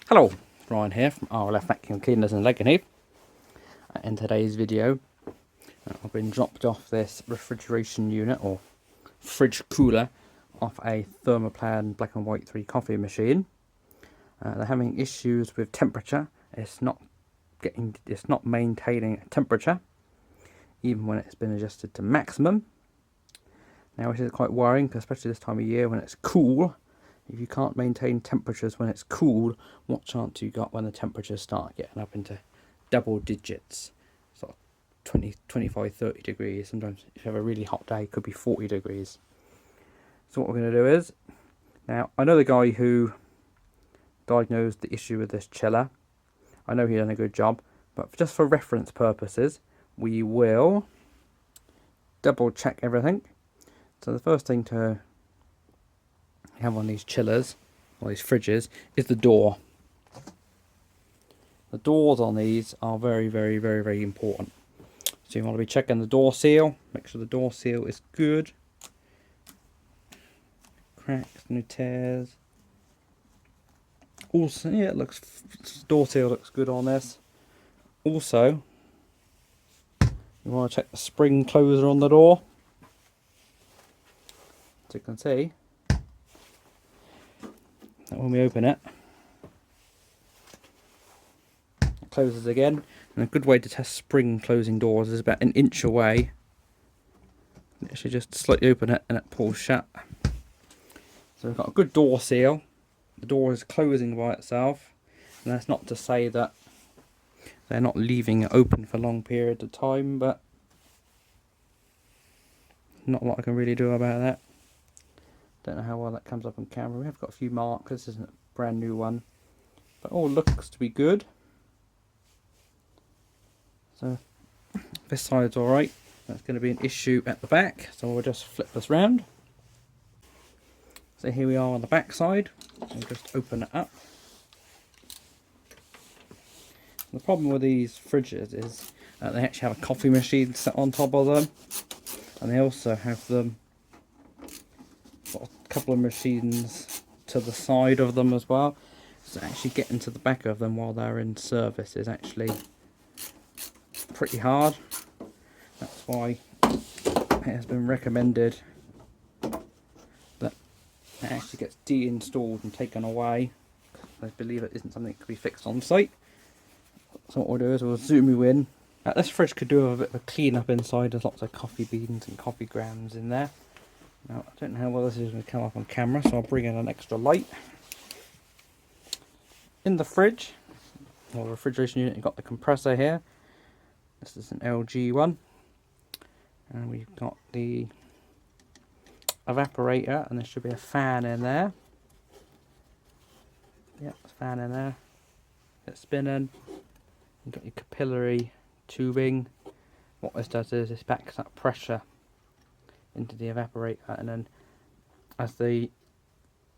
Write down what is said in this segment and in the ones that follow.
Hello, Ryan here from RLF Vacuum Cleaners in Lakenheath. In today's video, I've been dropped off this refrigeration unit or fridge cooler off a Thermoplan Black&White 3 coffee machine. They're having issues with temperature. It's not maintaining a temperature, even when it's been adjusted to maximum. Now, which is quite worrying, especially this time of year when it's cool. If you can't maintain temperatures when it's cool, what chance you got when the temperatures start getting up into double digits, sort of 20, 25, 30 degrees. Sometimes if you have a really hot day, it could be 40 degrees. So what we're going to do is, now I know the guy who diagnosed the issue with this chiller. I know he done a good job, but just for reference purposes, we will double check everything. So the first thing to have on these chillers, or these fridges, is the door. The doors on these are very, very, very, very important. So you want to be checking the door seal, make sure the door seal is good. Cracks, no tears. Also, yeah, door seal looks good on this. Also, you want to check the spring closer on the door. As you can see, that when we open it, it closes again. And a good way to test spring closing doors is about an inch away. Literally just slightly open it and it pulls shut. So we've got a good door seal. The door is closing by itself, and that's not to say that they're not leaving it open for long periods of time, but not a lot I can really do about that. Don't know how well that comes up on camera. We have got a few marks. This isn't a brand new one, but all looks to be good. So this side's alright. That's going to be an issue at the back, so we'll just flip this round. So here we are on the back side. We'll just open it up. The problem with these fridges is that they actually have a coffee machine set on top of them, and they also have them got a couple of machines to the side of them as well. So actually getting to the back of them while they're in service is actually pretty hard. That's why it has been recommended that it actually gets de-installed and taken away. I believe it isn't something that could be fixed on site. So what we'll do is we'll zoom you in. This fridge could do a bit of a clean up inside. There's lots of coffee beans and coffee grounds in there. Now, I don't know how well this is going to come up on camera, so I'll bring in an extra light. In the fridge, or refrigeration unit, you've got the compressor here. This is an LG one. And we've got the evaporator, and there should be a fan in there. Yep, there's a fan in there. It's spinning. You've got your capillary tubing. What this does is this backs up pressure into the evaporator, and then as the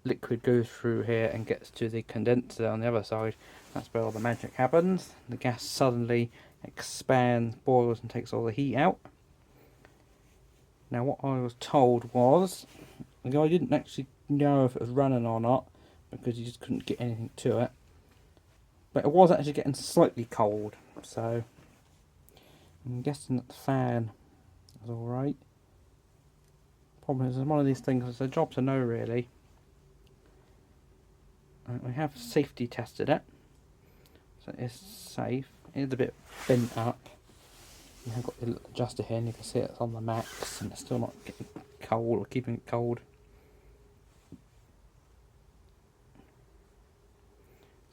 liquid goes through here and gets to the condenser on the other side, that's where all the magic happens. The gas suddenly expands, boils, and takes all the heat out. Now, what I was told was the guy didn't actually know if it was running or not because he just couldn't get anything to it, but it was actually getting slightly cold, so I'm guessing that the fan is alright. Problem is, one of these things, it's a job to know really. We have safety tested it, so it's safe. It is a bit bent up. You have got the little adjuster here, and you can see it's on the max, and it's still not getting cold or keeping it cold.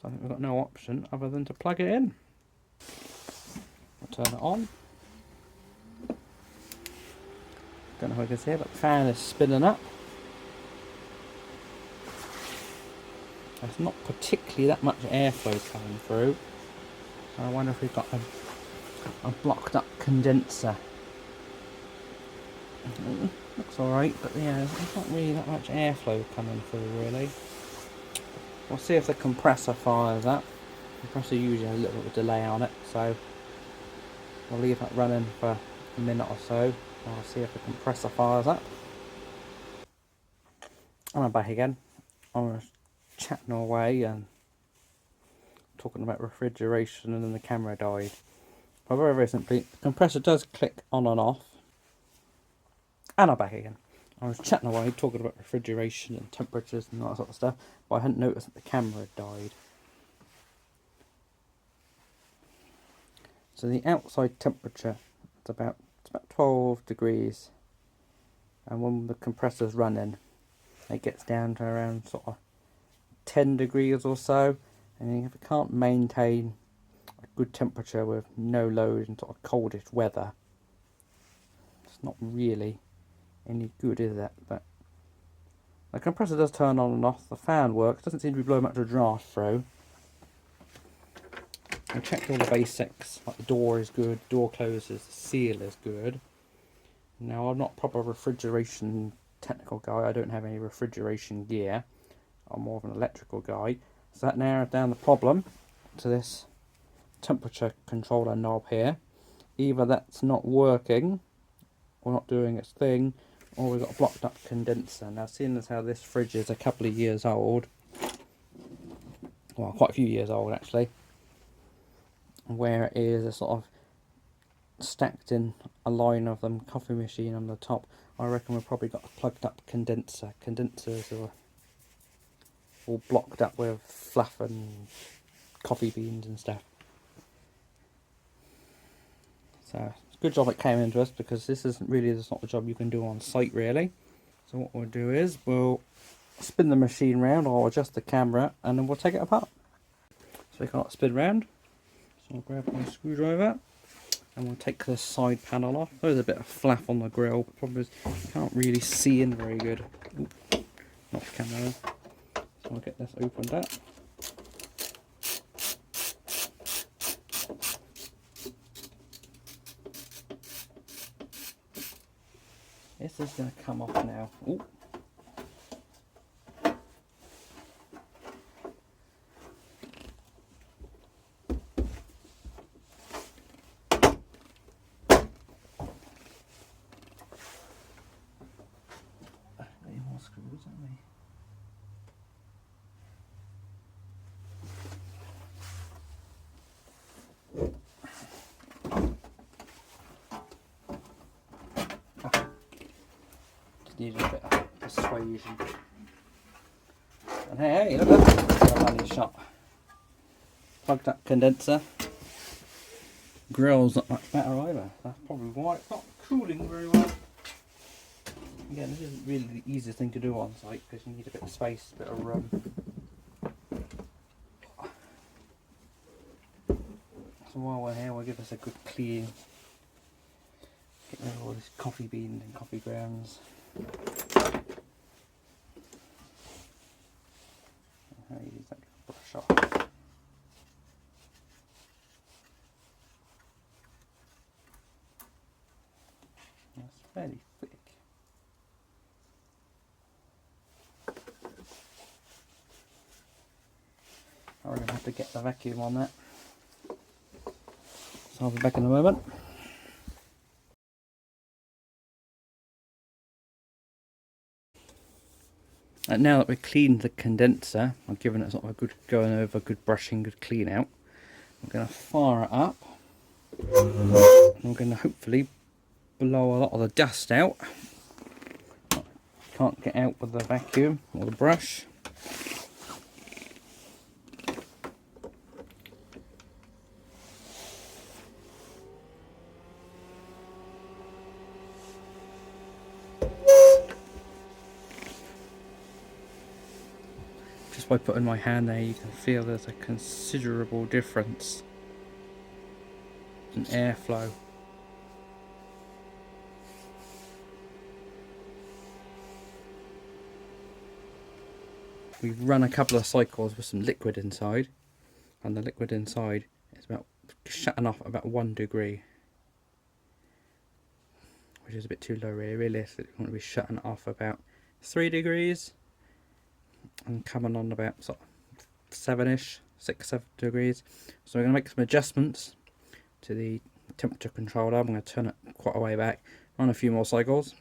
So I think we've got no option other than to plug it in. We'll turn it on. Don't know if I can see it, but the fan is spinning up. There's not particularly that much airflow coming through. So I wonder if we've got a blocked up condenser. Looks alright, but yeah, there's not really that much airflow coming through really. We'll see if the compressor fires up. The compressor usually has a little bit of delay on it, so we'll leave that running for a minute or so. I'll see if the compressor fires up. And I'm back again. I'm chatting away and talking about refrigeration and then the camera died. But very, very simply, the compressor does click on and off. And I'm back again. I was chatting away, talking about refrigeration and temperatures and all that sort of stuff, but I hadn't noticed that the camera had died. So the outside temperature is about 12 degrees, and when the compressor's running, it gets down to around sort of 10 degrees or so. And if it can't maintain a good temperature with no load and sort of coldish weather, it's not really any good, is it? But the compressor does turn on and off. The fan works. Doesn't seem to be blowing much of a draft through. I checked all the basics. Like the door is good, door closes, the seal is good. Now I'm not a proper refrigeration technical guy. I don't have any refrigeration gear. I'm more of an electrical guy. So that narrowed down the problem to this temperature controller knob here. Either that's not working or not doing its thing, or we've got a blocked up condenser. Now, seeing as how this fridge is a couple of years old, well, quite a few years old actually, where it is a sort of stacked in a line of them, coffee machine on the top, I reckon we've probably got a plugged up condenser. Condensers are all blocked up with fluff and coffee beans and stuff. So it's a good job it came into us, because this isn't really the sort of job you can do on site really. So what we'll do is we'll spin the machine round, or adjust the camera, and then we'll take it apart. So we can't spin round. So I'll grab my screwdriver and we'll take this side panel off. There's a bit of flap on the grill, but the problem is you can't really see in very good. Ooh, not the camera. So I'll get this opened up. This is going to come off now. Ooh. Any more screws, aren't they? Needed a bit of persuasion. And hey, look at that! Got a money shot. Plugged up condenser. Grill's not much better either. That's probably why it's not cooling very well. Again, this isn't really the easiest thing to do on site, because you need a bit of space, a bit of room. So while we're here, we'll give this a good clean. Get rid of all this coffee beans and coffee grounds. How you use that brush off. That's fairly thick. I'm going to have to get the vacuum on that. So I'll be back in a moment. And now that we've cleaned the condenser, I've given it sort of a good going over, good brushing, good clean out, I'm going to fire it up. And we're going to hopefully blow a lot of the dust out. Can't get out with the vacuum or the brush. Just by putting my hand there, you can feel there's a considerable difference in airflow. We've run a couple of cycles with some liquid inside, and the liquid inside is about shutting off about 1 degree, which is a bit too low really. Realistically, we want to be shutting off about 3 degrees and coming on about sort of 7-ish, 6-7 degrees. So we're going to make some adjustments to the temperature controller. I'm going to turn it quite a way back, run a few more cycles.